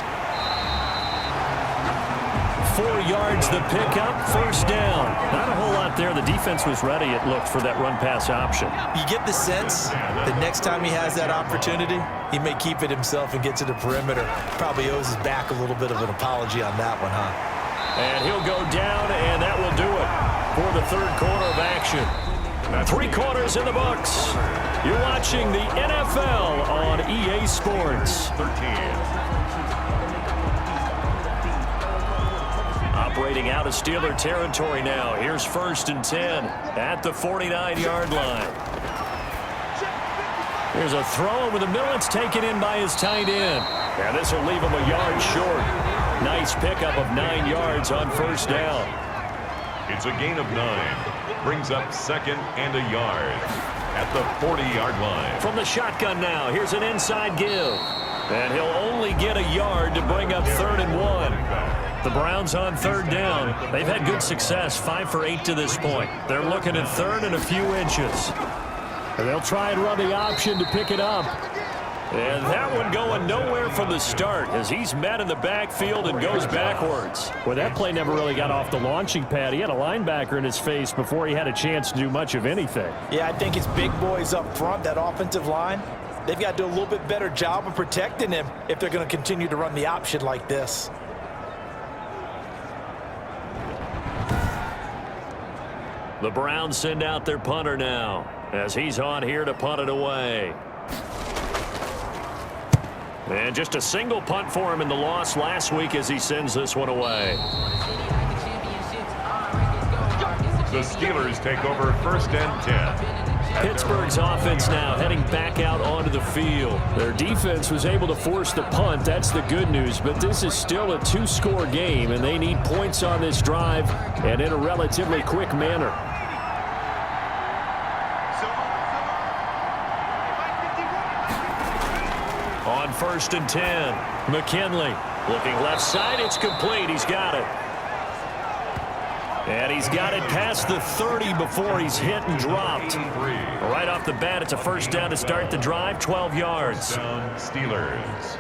4 yards the pickup, first down. Not a whole lot there. The defense was ready, it looked, for that run-pass option. You get the sense that next time he has that opportunity, he may keep it himself and get to the perimeter. Probably owes his back a little bit of an apology on that one, huh? And he'll go down, and that will do it for the third quarter of action. 3 quarters in the books. You're watching the NFL on EA Sports. 13. Operating out of Steeler territory now. Here's 1st and 10 at the 49-yard line. Here's a throw over the middle. It's taken in by his tight end. And this will leave him a yard short. Nice pickup of 9 yards on first down. It's a gain of 9. Brings up 2nd and a yard at the 40-yard line. From the shotgun now, here's an inside give. And he'll only get a yard to bring up 3rd and 1. The Browns on 3rd down. They've had good success, 5 for 8 to this point. They're looking at 3rd and a few inches. And they'll try and run the option to pick it up. And that one going nowhere from the start as he's met in the backfield and goes backwards. Well, that play never really got off the launching pad. He had a linebacker in his face before he had a chance to do much of anything. Yeah, I think it's big boys up front, that offensive line. They've got to do a little bit better job of protecting him if they're going to continue to run the option like this. The Browns send out their punter now as he's on here to punt it away. And just a single punt for him in the loss last week as he sends this one away. The Steelers take over 1st and 10. Pittsburgh's offense now heading back out onto the field. Their defense was able to force the punt. That's the good news. But this is still a 2-score game, and they need points on this drive and in a relatively quick manner. On 1st and 10, McKinley looking left side. It's complete. He's got it. And he's got it past the 30 before he's hit and dropped. Right off the bat, it's a first down to start the drive, 12 yards. Down Steelers.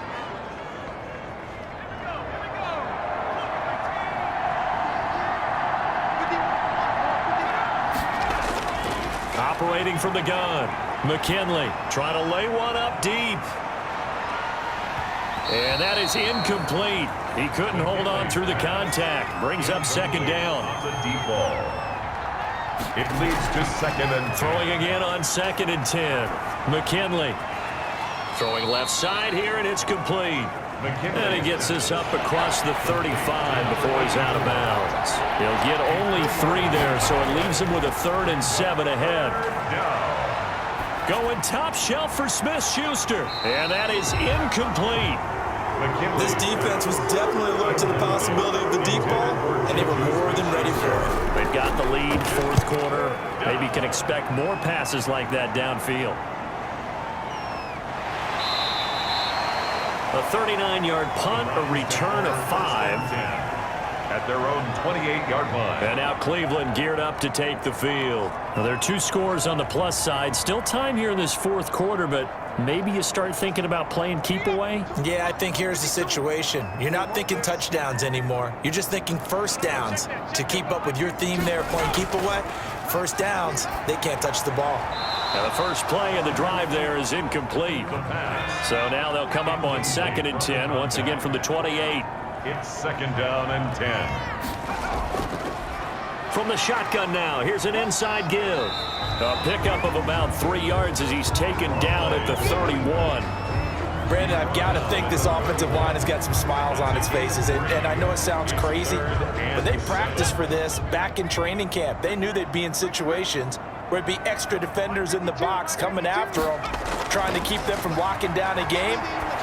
Operating from the gun, McKinley trying to lay one up deep. And that is incomplete. He couldn't hold on through the contact. Brings up 2nd down. The deep ball. It leads to 2nd and 10. Throwing again on 2nd and 10. McKinley throwing left side here, and it's complete. And he gets this up across the 35 before he's out of bounds. He'll get only 3 there, so it leaves him with a 3rd and 7 ahead. Going top shelf for Smith-Schuster. And that is incomplete. This defense was definitely alert to the possibility of the deep ball, and they were more than ready for it. They've got the lead, 4th quarter. Maybe can expect more passes like that downfield. A 39-yard punt, a return of 5. at their own 28-yard line. And now Cleveland geared up to take the field. Now, there are 2 scores on the plus side. Still time here in this fourth quarter, but maybe you start thinking about playing keep away? Yeah, I think here's the situation. You're not thinking touchdowns anymore. You're just thinking first downs. To keep up with your theme there, playing keep away, first downs, they can't touch the ball. Now the first play of the drive there is incomplete. So now they'll come up on 2nd and 10, once again from the 28. It's 2nd down and 10. From the shotgun now, here's an inside give. A pickup of about 3 yards as he's taken down at the 31. Brandon, I've got to think this offensive line has got some smiles on its faces. And I know it sounds crazy, but they practiced for this back in training camp. They knew they'd be in situations where it'd be extra defenders in the box coming after them, trying to keep them from locking down a game.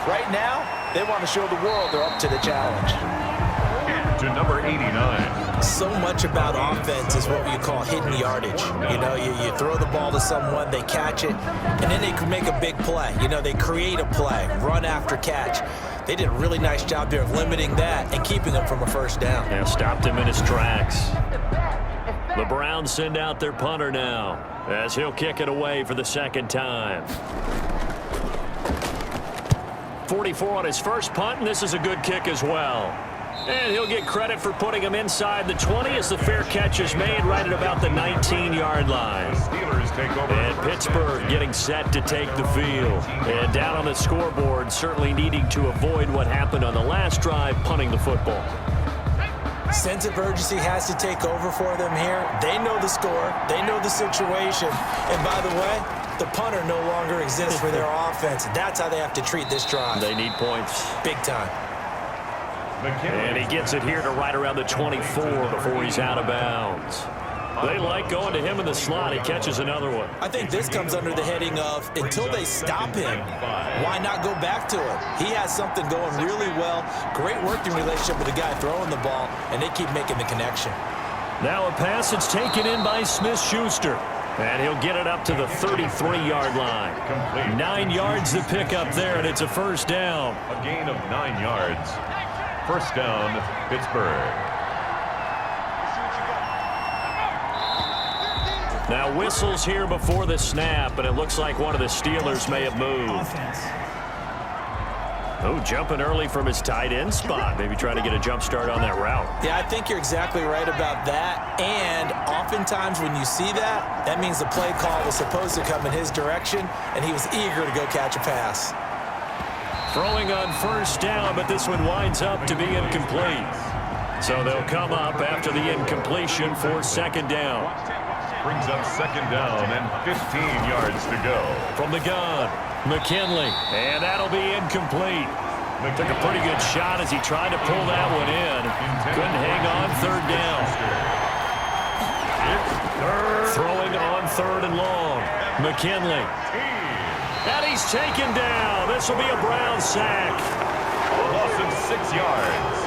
Right now, they want to show the world they're up to the challenge. To number 89. So much about offense is what you call hidden yardage. You know, you throw the ball to someone, they catch it, and then they can make a big play. You know, they create a play, run after catch. They did a really nice job there of limiting that and keeping him from a first down. Yeah, stopped him in his tracks. The Browns send out their punter now as he'll kick it away for the 2nd time. 44 on his first punt, and this is a good kick as well. And he'll get credit for putting him inside the 20 as the fair catch is made right at about the 19-yard line. Steelers take over. And Pittsburgh getting set to take the field. And down on the scoreboard, certainly needing to avoid what happened on the last drive, punting the football. Sense of urgency has to take over for them here. They know the score. They know the situation. And by the way, the punter no longer exists for their offense. That's how they have to treat this drive. They need points. Big time. And he gets it here to right around the 24 before he's out of bounds. They like going to him in the slot. He catches another one. I think this comes under the heading of until they stop him, why not go back to him? He has something going really well. Great working relationship with the guy throwing the ball, and they keep making the connection. Now a pass that's taken in by Smith-Schuster. And he'll get it up to the 33-yard line. 9 yards to pick up there, and it's a first down. A gain of 9 yards. First down, Pittsburgh. Now whistles here before the snap, and it looks like one of the Steelers may have moved. Oh, jumping early from his tight end spot. Maybe trying to get a jump start on that route. Yeah, I think you're exactly right about that. And oftentimes when you see that, that means the play call was supposed to come in his direction, and he was eager to go catch a pass. Throwing on first down, but this one winds up to be incomplete. So they'll come up after the incompletion for 2nd down. Brings up 2nd down and 15 yards to go. From the gun, McKinley, and that'll be incomplete. Took a pretty good shot as he tried to pull that one in. Couldn't hang on 3rd down. Throwing on 3rd and long. McKinley. And he's taken down. This will be a Brown sack. A loss of 6 yards.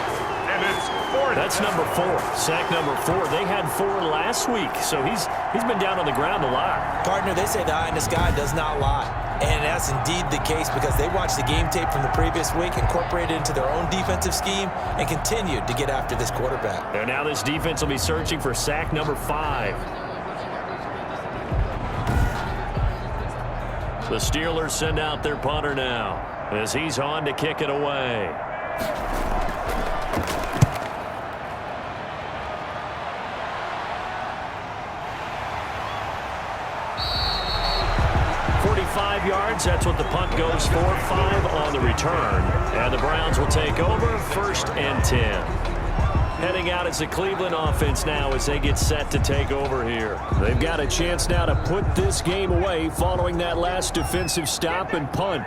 And it's 4th. That's number 4. Sack number 4. They had 4 last week, so he's been down on the ground a lot. Partner, they say the eye in the sky does not lie. And that's indeed the case because they watched the game tape from the previous week, incorporated it into their own defensive scheme, and continued to get after this quarterback. And now this defense will be searching for sack number 5. The Steelers send out their punter now as he's on to kick it away. Yards, that's what the punt goes for. 5 on the return, and the Browns will take over 1st and 10. Heading out as the Cleveland offense now as they get set to take over here. They've got a chance now to put this game away following that last defensive stop and punt.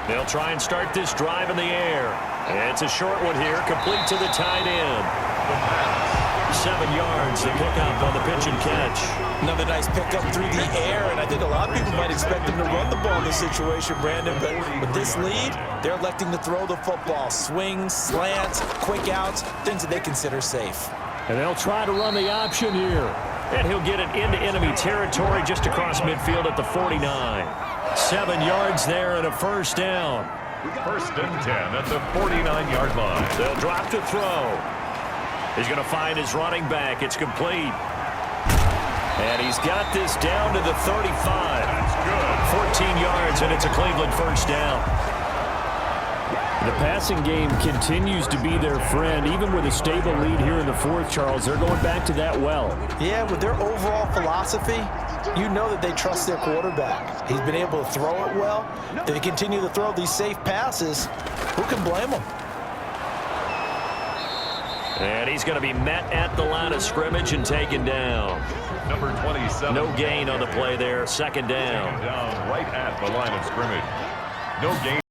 They'll try and start this drive in the air. And it's a short one here, complete to the tight end. 7 yards, the pickup on the pitch and catch. Another nice pickup through the air, and I think a lot of people might expect them to run the ball in this situation, Brandon, but with this lead, they're electing to throw the football. Swings, slants, quick outs, things that they consider safe. And they'll try to run the option here. And he'll get it into enemy territory just across midfield at the 49. 7 yards there and a first down. First and 10 at the 49-yard line. They'll drop to throw. He's going to find his running back. It's complete. And he's got this down to the 35. That's good. 14 yards, and it's a Cleveland first down. The passing game continues to be their friend. Even with a stable lead here in the fourth, Charles, they're going back to that well. Yeah, with their overall philosophy, you know that they trust their quarterback. He's been able to throw it well. If they continue to throw these safe passes, who can blame them? And he's going to be met at the line of scrimmage and taken down. Number 27. No gain on the play there. Second down. Second down right at the line of scrimmage. No gain.